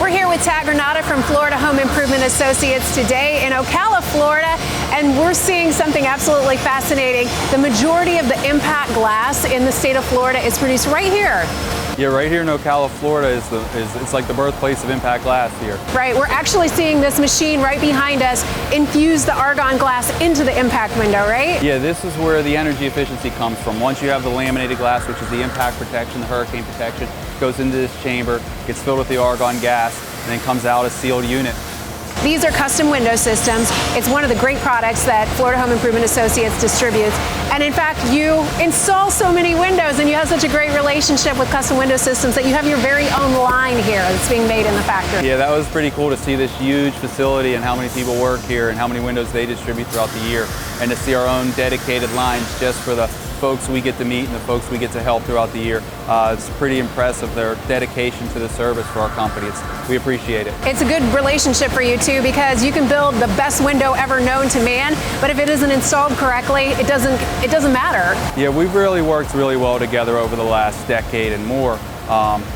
We're here with Tat Granata from Florida Home Improvement Associates today in Ocala, Florida, and we're seeing something absolutely fascinating. The majority of the impact glass in the state of Florida is produced right here. Yeah, right here in Ocala, Florida it's like the birthplace of impact glass here. Right, we're actually seeing this machine right behind us infuse the argon glass into the impact window, right? Yeah, this is where the energy efficiency comes from. Once you have the laminated glass, which is the impact protection, the hurricane protection, goes into this chamber, gets filled with the argon gas, and then comes out a sealed unit. These are custom window systems. It's one of the great products that Florida Home Improvement Associates distributes. And in fact, you install so many windows and you have such a great relationship with custom window systems that you have your very own line here that's being made in the factory. Yeah, that was pretty cool to see this huge facility and how many people work here and how many windows they distribute throughout the year, and to see our own dedicated lines just for the folks we get to meet and the folks we get to help throughout the year. It's pretty impressive, their dedication to the service for our company. We appreciate it. It's a good relationship for you too, because you can build the best window ever known to man, but if it isn't installed correctly, it doesn't matter. Yeah, we've really worked really well together over the last decade and more.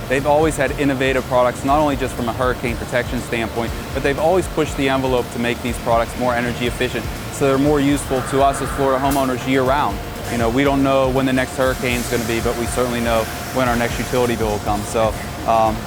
They've always had innovative products, not only just from a hurricane protection standpoint, but they've always pushed the envelope to make these products more energy efficient, so they're more useful to us as Florida homeowners year round. You know, we don't know when the next hurricane is going to be, but we certainly know when our next utility bill will come. So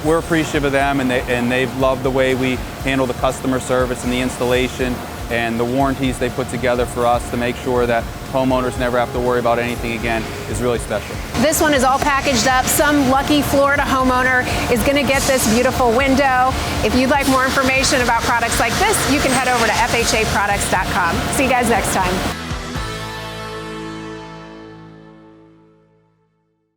we're appreciative of them, and they've loved the way we handle the customer service and the installation and the warranties they put together for us to make sure that homeowners never have to worry about anything again is really special. This one is all packaged up. Some lucky Florida homeowner is going to get this beautiful window. If you'd like more information about products like this, you can head over to FHAproducts.com. See you guys next time.